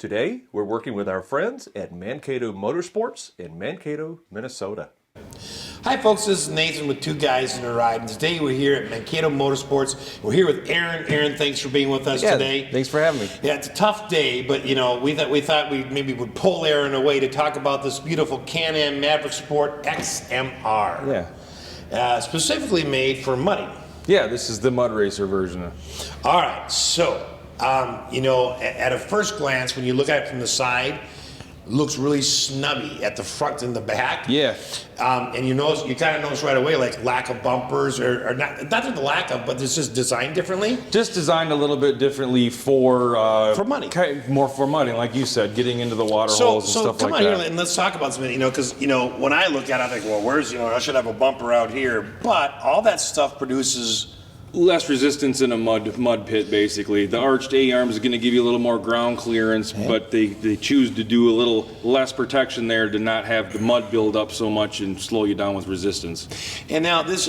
Today, we're working with our friends at Mankato Motorsports in Mankato, Minnesota. Hi folks, this is Nathan with Two Guys in a Ride, and today we're here at Mankato Motorsports. We're here with Aaron. Aaron, thanks for being with us today. Thanks for having me. Yeah, it's a tough day, but you know, we thought we maybe would pull Aaron away to talk about this beautiful Am Maverick Sport XMR. Yeah. Specifically made for mudding. Yeah, this is the mud racer version. All right, so you know, at a first glance, when you look at it from the side, it looks really snubby at the front and the back. Yeah. And you kind of notice right away, like lack of bumpers, or not that the lack of, but it's just designed differently. Just designed a little bit differently for money. More for money, like you said, getting into the water holes and stuff like that. So come on here and let's talk about something. You know, because you know when I look at it, I think, well, where's I should have a bumper out here, but all that stuff produces less resistance in a mud pit, basically. The arched A-arm is going to give you a little more ground clearance, but they choose to do a little less protection there to not have the mud build up so much and slow you down with resistance. And now this,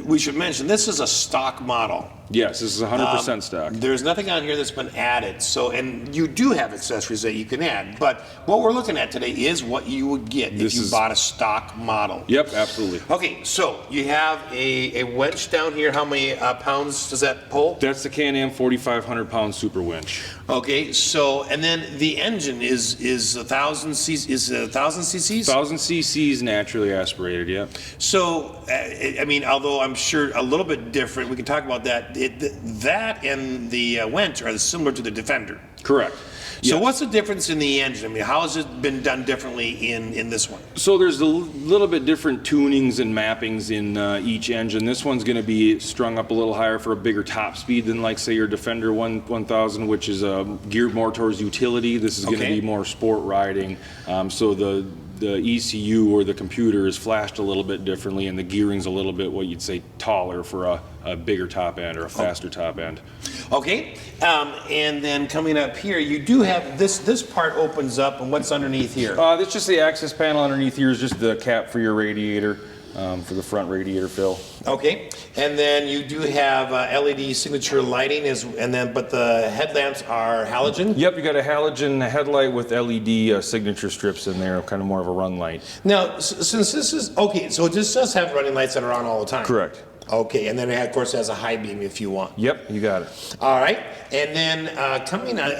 we should mention, this is a stock model. Yes, this is 100% stock. There's nothing on here that's been added. So, and you do have accessories that you can add. But what we're looking at today is what you would get if you bought a stock model. Yep, absolutely. Okay, so you have a winch down here. How many pounds does that pull? That's the Can-Am 4,500 pound super winch. Okay, so and then the engine is 1,000 cc's. Is it 1,000 cc's? 1,000 cc's naturally aspirated. Yep. So I mean, although I'm sure a little bit different, we can talk about that. That and the winch are similar to the Defender. Correct. So yes. What's the difference in the engine? I mean, how has it been done differently in this one? So there's a little bit different tunings and mappings in each engine. This one's going to be strung up a little higher for a bigger top speed than, like, say, your Defender 1000, which is geared more towards utility. This is going to be more sport riding. So the ECU or the computer is flashed a little bit differently, and the gearing's a little bit what you'd say taller for a bigger top end or a faster top end. Okay, and then coming up here, you do have this part opens up, and what's underneath here? That's just the access panel. Underneath here is just the cap for your radiator, for the front radiator fill. Okay, and then you do have LED signature lighting, but the headlamps are halogen? Yep, you got a halogen headlight with LED signature strips in there, kind of more of a run light. Now, since this is, okay, so this does have running lights that are on all the time? Correct. Okay, and then it, of course, has a high beam if you want. Yep, you got it. All right, and then coming on,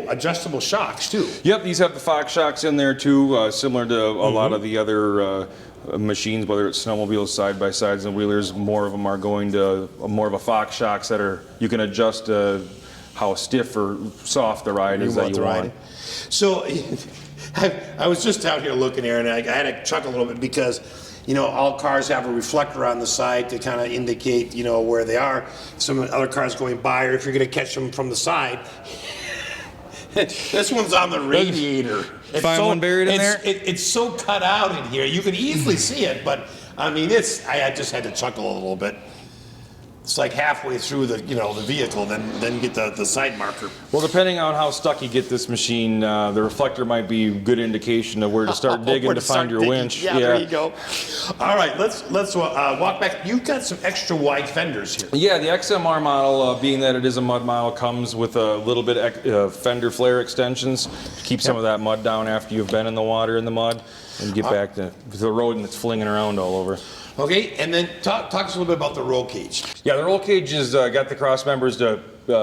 adjustable shocks too. Yep, these have the Fox shocks in there too, similar to a lot of the other machines, whether it's snowmobiles, side-by-sides, and wheelers. More of them are going to more of a Fox shocks that are, you can adjust how stiff or soft the ride is that you want. So, I was just out here looking here, and I had to chuckle a little bit because, you know, all cars have a reflector on the side to kind of indicate, you know, where they are. Some other cars going by, or if you're going to catch them from the side. This one's on the radiator. Find one buried in there? It's so cut out in here. You can easily see it, but I mean, I just had to chuckle a little bit. It's like halfway through the vehicle, then you get the side marker. Well, depending on how stuck you get this machine, the reflector might be a good indication of where to start digging to find your winch. Yeah, there you go. All right, let's walk back. You've got some extra wide fenders here. Yeah, the XMR model, being that it is a mud model, comes with a little bit of fender flare extensions to keep some of that mud down after you've been in the water in the mud and get back to the road and it's flinging around all over. Okay, and then talk to us a little bit about the roll cage. Yeah, the roll cage has got the cross members to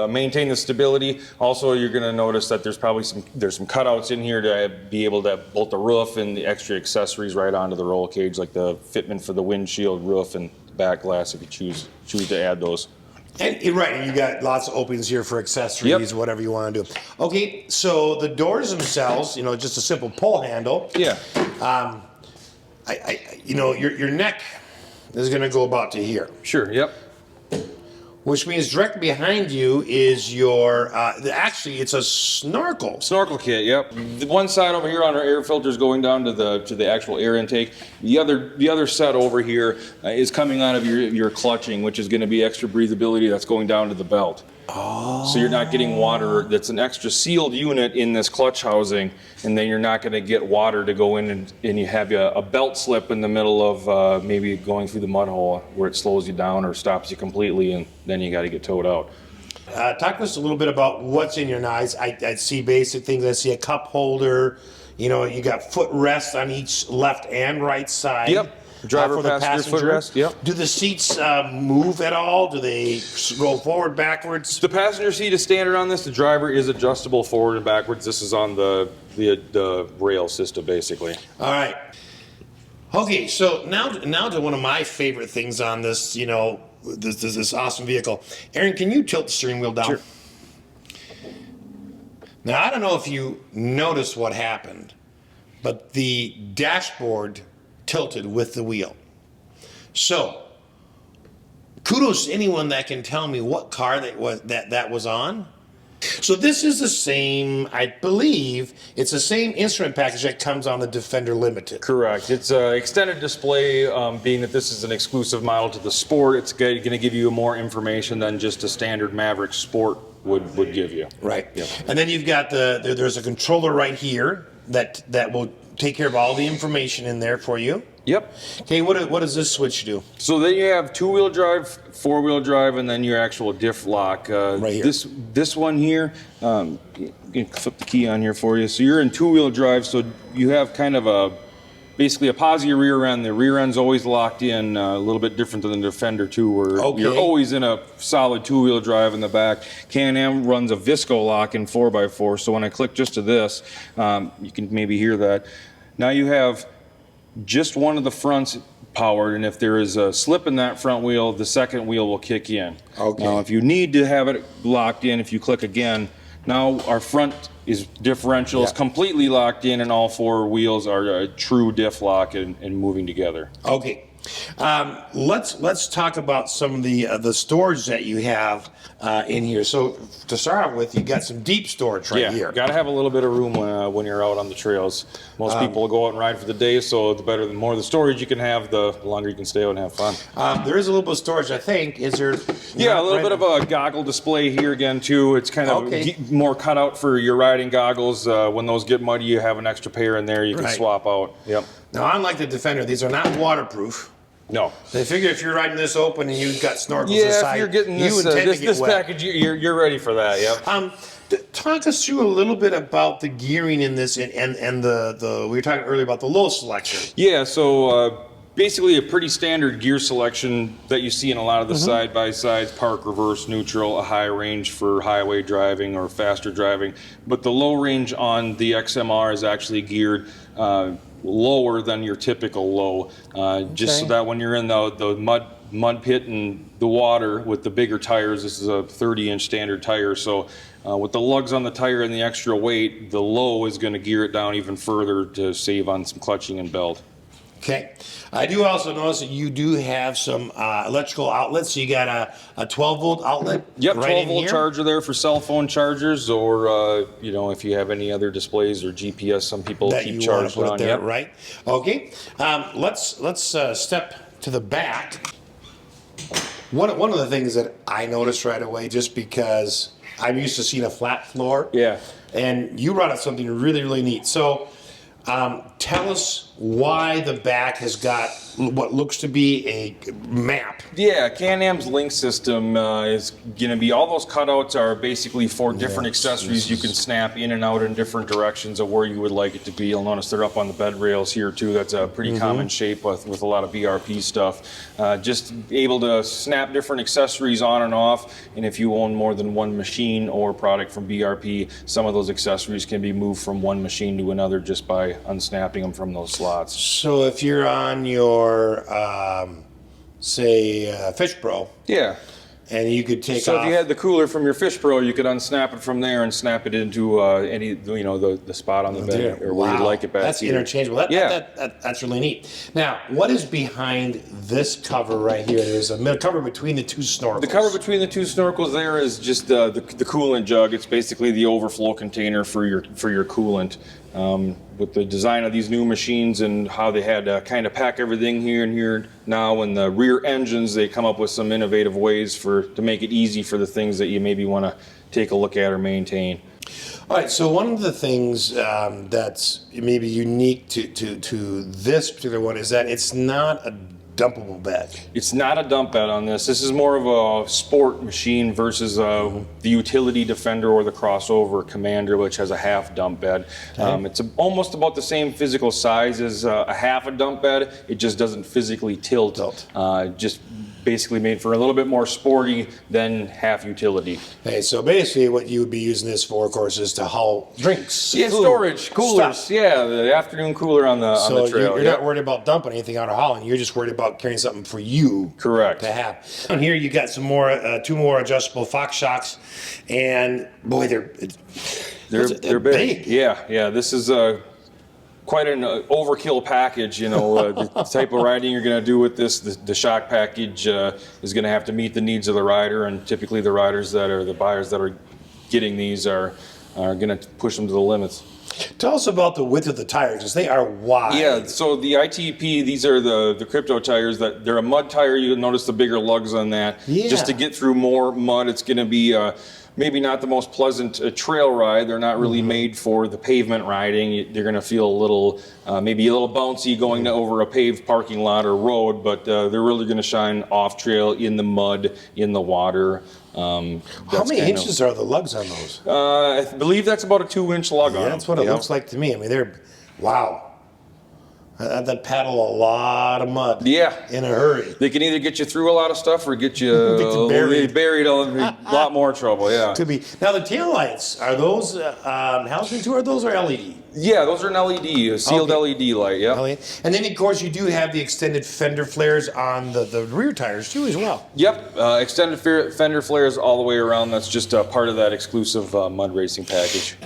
maintain the stability. Also, you're going to notice that there's probably some cutouts in here to be able to bolt the roof and the extra accessories right onto the roll cage, like the fitment for the windshield, roof, and back glass if you choose to add those. And you're right, and you got lots of openings here for accessories, whatever you want to do. Okay, so the doors themselves, you know, just a simple pull handle. Yeah. Your neck is going to go about to here. Sure. Yep. Which means directly behind you is your, actually it's a snorkel. Snorkel kit, yep. The one side over here on our air filter is going down to the actual air intake. The other set over here is coming out of your clutching, which is going to be extra breathability that's going down to the belt. Oh. So you're not getting water. That's an extra sealed unit in this clutch housing, and then you're not going to get water to go in, and you have a belt slip in the middle of maybe going through the mud hole where it slows you down or stops you completely, and then you got to get towed out. Talk to us a little bit about what's in your knives. I see basic things. I see a cup holder. You know, you got footrest on each left and right side. Yep. Driver, for the passenger footrest. Yep. Do the seats move at all? Do they go forward, backwards? The passenger seat is standard on this. The driver is adjustable forward and backwards. This is on the rail system, basically. All right. Okay, so now to one of my favorite things on this, you know, this awesome vehicle. Aaron, can you tilt the steering wheel down? Sure. Now, I don't know if you noticed what happened, but the dashboard tilted with the wheel. So, kudos to anyone that can tell me what car that was on. So this is the same, I believe, it's the same instrument package that comes on the Defender Limited. Correct. It's an extended display, being that this is an exclusive model to the Sport. It's going to give you more information than just a standard Maverick Sport would give you. Right. Yep. And then you've got there's a controller right here that will take care of all the information in there for you. Yep. Okay, what does this switch do? So then you have two-wheel drive, four-wheel drive, and then your actual diff lock. Right here. This one here, you can flip the key on here for you. So you're in two-wheel drive, so you have kind of basically a positive rear end. The rear end's always locked in, a little bit different than the Defender 2, where you're always in a solid two-wheel drive in the back. Can-Am runs a Visco lock in 4x4, so when I click just to this, you can maybe hear that. Now you have just one of the fronts powered, and if there is a slip in that front wheel, the second wheel will kick in. Okay. Now, if you need to have it locked in, if you click again, now our front is differential, is completely locked in, and all four wheels are a true diff lock and moving together. Okay. Let's talk about some of the storage that you have in here. So to start off with, you got some deep storage right here. Got to have a little bit of room when you're out on the trails. Most people will go out and ride for the day, so the more the storage you can have, the longer you can stay out and have fun. There is a little bit of storage, I think. Is there? Yeah, a little bit of a goggle display here again too. It's kind of more cut out for your riding goggles. When those get muddy, you have an extra pair in there you can swap out. Yep. Now, unlike the Defender, these are not waterproof. No. They figure if you're riding this open and you've got snorkels if you're getting this package, you're ready for that. Yep. Talk us through a little bit about the gearing in this and the we were talking earlier about the low selection. Yeah, so basically a pretty standard gear selection that you see in a lot of the side-by-sides, park, reverse, neutral, a high range for highway driving or faster driving. But the low range on the XMR is actually geared lower than your typical low, just so that when you're in the mud pit and the water with the bigger tires, this is a 30-inch standard tire, so with the lugs on the tire and the extra weight, the low is going to gear it down even further to save on some clutching and belt. Okay. I do also notice that you do have some electrical outlets. So you got a 12-volt outlet. Yep, right 12-volt charger there for cell phone chargers, or if you have any other displays or GPS, some people that keep you want to charged put on. it there, right? Okay. Let's step to the back. One of the things that I noticed right away, just because I'm used to seeing a flat floor. Yeah. And you brought up something really, really neat. So tell us why the back has got what looks to be a map. Yeah, Can-Am's link system is going to be, all those cutouts are basically for different accessories you can snap in and out in different directions of where you would like it to be. You'll notice they're up on the bed rails here too. That's a pretty common shape with a lot of BRP stuff. Just able to snap different accessories on and off, and if you own more than one machine or product from BRP, some of those accessories can be moved from one machine to another just by unsnapping them from those slots. So if you're on your, say, Fish Pro. Yeah. And you could take So off. if you had the cooler from your Fish Pro, you could unsnap it from there and snap it into any, the spot on the bed or where you'd like it back. That's here. interchangeable. That's really neat. Now, what is behind this cover right here? There's a cover between the two snorkels. The cover between the two snorkels there is just the coolant jug. It's basically the overflow container for your coolant. With the design of these new machines and how they had to kind of pack everything here and here now, in the rear engines, they come up with some innovative ways to make it easy for the things that you maybe want to take a look at or maintain. All right, so one of the things that's maybe unique to this particular one is that it's not a dumpable bed. It's not a dump bed on this. This is more of a sport machine versus the utility Defender or the crossover Commander, which has a half dump bed. It's almost about the same physical size as a half a dump bed. It just doesn't physically tilt. Just basically made for a little bit more sporty than half utility. Okay, so basically what you would be using this for, of course, is to haul drinks. Yeah, food, storage, coolers. stuff. Yeah, the afternoon cooler on the trail. You're not worried about dumping anything out or hauling. You're just worried about carrying something for you. Correct. To have. And here you got some more, 2 more adjustable Fox shocks, and boy, they're big. Yeah. This is quite an overkill package, you know. The type of riding you're going to do with this, the shock package is going to have to meet the needs of the rider, and typically the riders that are the buyers that are getting these are going to push them to the limits. Tell us about the width of the tires, because they are wide. Yeah, so the ITP, these are the crypto tires. That they're a mud tire. You'll notice the bigger lugs on that. Yeah. Just to get through more mud, it's going to be maybe not the most pleasant trail ride. They're not really made for the pavement riding. You're going to feel a little, maybe a little bouncy going over a paved parking lot or road, but they're really going to shine off trail, in the mud, in the water. How many inches are the lugs on those? I believe that's about a 2-inch lug on them. That's what it looks like to me. I mean, they're, wow. That paddle a lot of mud. Yeah. In a hurry. They can either get you through a lot of stuff or get you buried a lot more trouble, yeah. Could be. Now, the taillights, are those housing too, or those are LED? Yeah, those are an LED, a sealed LED light, yeah. And then, of course, you do have the extended fender flares on the rear tires too as well. Yep, extended fender flares all the way around. That's just part of that exclusive mud racing package.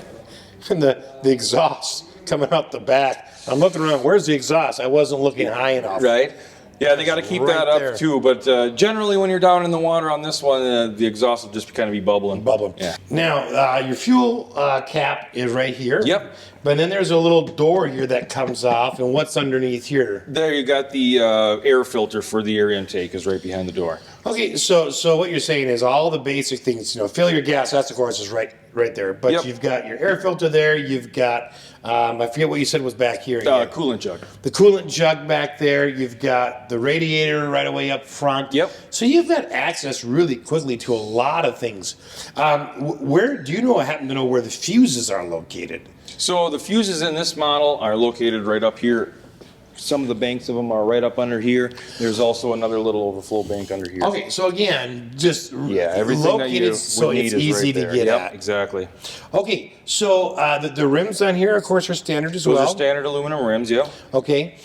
And the exhaust coming out the back. I'm looking around. Where's the exhaust? I wasn't looking high enough. Right. Yeah, they got to keep that up too. But generally, when you're down in the water on this one, the exhaust will just kind of be bubbling. Yeah. Now, your fuel cap is right here. Yep. But then there's a little door here that comes off, and what's underneath here? There you got the air filter for the air intake is right behind the door. Okay, so what you're saying is all the basic things, you know, fill your gas, that's of course is right there. But you've got your air filter there, you've got, I forget what you said was back here. Coolant jug. The coolant jug back there, you've got the radiator right away up front. Yep. So you've got access really quickly to a lot of things. Where, do you happen to know where the fuses are located? So the fuses in this model are located right up here. Some of the banks of them are right up under here. There's also another little overflow bank under here. Okay, so again, just everything located that so it's easy to get at. Exactly. Okay, so the rims on here, of course, are standard as well. Those are standard aluminum rims, yeah. Okay,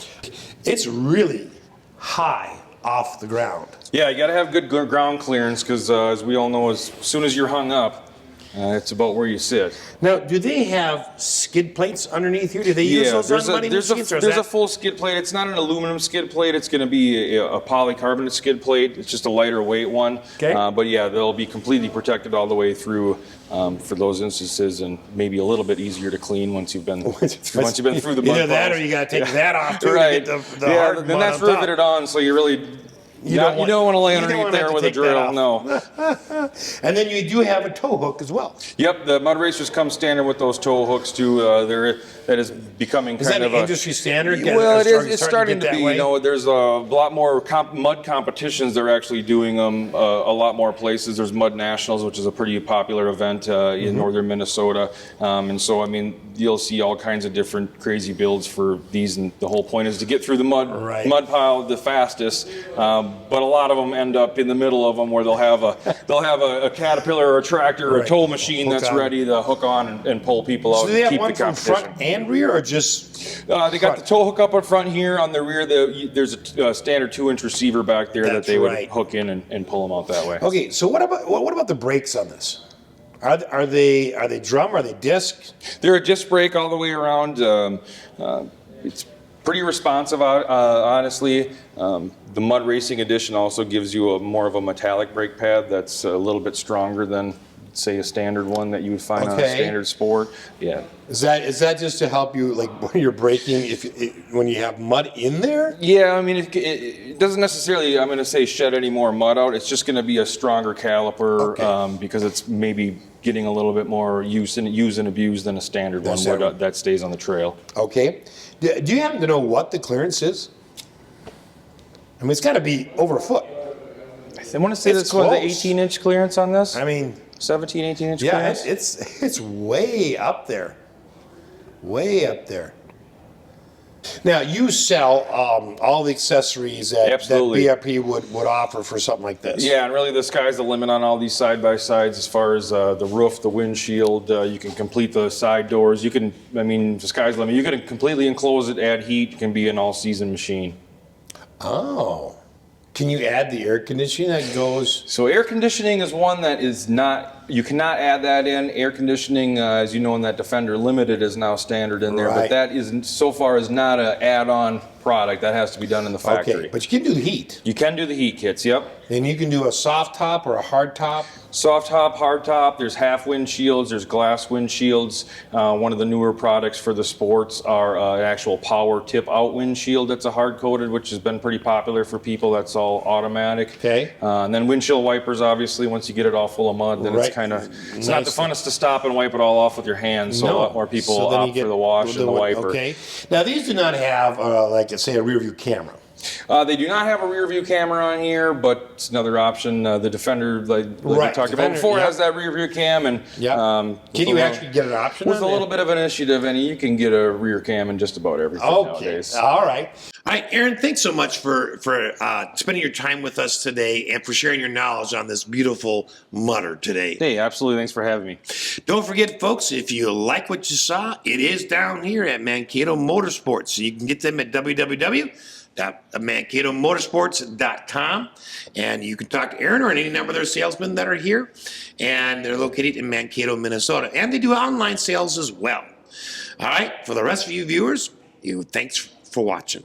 it's really high off the ground. Yeah, you got to have good ground clearance because, as we all know, as soon as you're hung up, it's about where you sit. Now, do they have skid plates underneath here? Do they use those on muddy machines? There's a full skid plate. It's not an aluminum skid plate. It's going to be a polycarbonate skid plate. It's just a lighter weight one. Okay. But yeah, they'll be completely protected all the way through for those instances, and maybe a little bit easier to clean once you've been through the mud. Either that, or you got to take that off too right. to get the hard mud. Then that's riveted on, so you really. You don't want to lay underneath there with a drill, no. And then you do have a tow hook as well. Yep, the mud racers come standard with those tow hooks too. That is becoming kind of an industry standard. Well, it's starting to be. You know, there's a lot more mud competitions. They're actually doing them a lot more places. There's Mud Nationals, which is a pretty popular event in northern Minnesota, and so I mean, you'll see all kinds of different crazy builds for these, and the whole point is to get through the mud pile the fastest. But a lot of them end up in the middle of them, where they'll have a Caterpillar or a tractor or a tow machine that's ready to hook on and pull people out. So do they and have keep one the from competition. front and rear, or just? They got the tow hook up in front here. On the rear, there's a standard 2-inch receiver back there that they would hook in and pull them out that way. Okay, so what about the brakes on this? Are they drum? Are they disc? They're a disc brake all the way around. It's pretty responsive, honestly. The Mud Racing Edition also gives you more of a metallic brake pad that's a little bit stronger than, say, a standard one that you would find on a standard sport. Yeah. Is that just to help you, like, when you're braking, when you have mud in there? Yeah, I mean, it doesn't necessarily, I'm going to say, shed any more mud out. It's just going to be a stronger caliper because it's maybe getting a little bit more use and abuse than a standard one that stays on the trail. Okay. Do you happen to know what the clearance is? I mean, it's got to be over a foot. I want to say It's this one's the close. 18-inch clearance on this. I mean, 17, 18-inch yeah, clearance. it's way up there. Way up there. Now, you sell all the accessories that Absolutely. BRP would offer for something like this. Yeah, and really the sky's the limit on all these side-by-sides as far as the roof, the windshield. You can complete the side doors. You can, I mean, the sky's the limit. You can completely enclose it, add heat. It can be an all-season machine. Oh. Can you add the air conditioning that goes? So air conditioning is one that is not, you cannot add that in. Air conditioning, as you know, in that Defender Limited is now standard in there, Right. but that is, so far, is not an add-on product. That has to be done in the factory. Okay, but you can do the heat. You can do the heat kits, yep. And you can do a soft top or a hard top. Soft top, hard top, there's half windshields, there's glass windshields. One of the newer products for the sports are an actual power tip out windshield that's a hard coated, which has been pretty popular for people. That's all automatic. Okay. And then windshield wipers, obviously, once you get it all full of mud, then Right. it's kind of, it's not the funnest to stop and wipe it all off with your hands. So a lot more people So then you opt for the wash and the wiper. Okay. Now, these do not have, like, say, a rear view camera. They do not have a rear view camera on here, but it's another option. The Defender, like we Right, talked Defender, about before, yeah. has that rear view cam. And Can you actually get an option with on a that? little bit of initiative, and you can get a rear cam in just about everything Okay. nowadays. All right. All right, Aaron, thanks so much for spending your time with us today and for sharing your knowledge on this beautiful mutter today. Hey, absolutely. Thanks for having me. Don't forget, folks, if you like what you saw, it is down here at Mankato Motorsports. So you can get them at www.mankatomotorsports.com, and you can talk to Aaron or any number of their salesmen that are here, and they're located in Mankato, Minnesota, and they do online sales as well. All right, for the rest of you viewers, thanks for watching.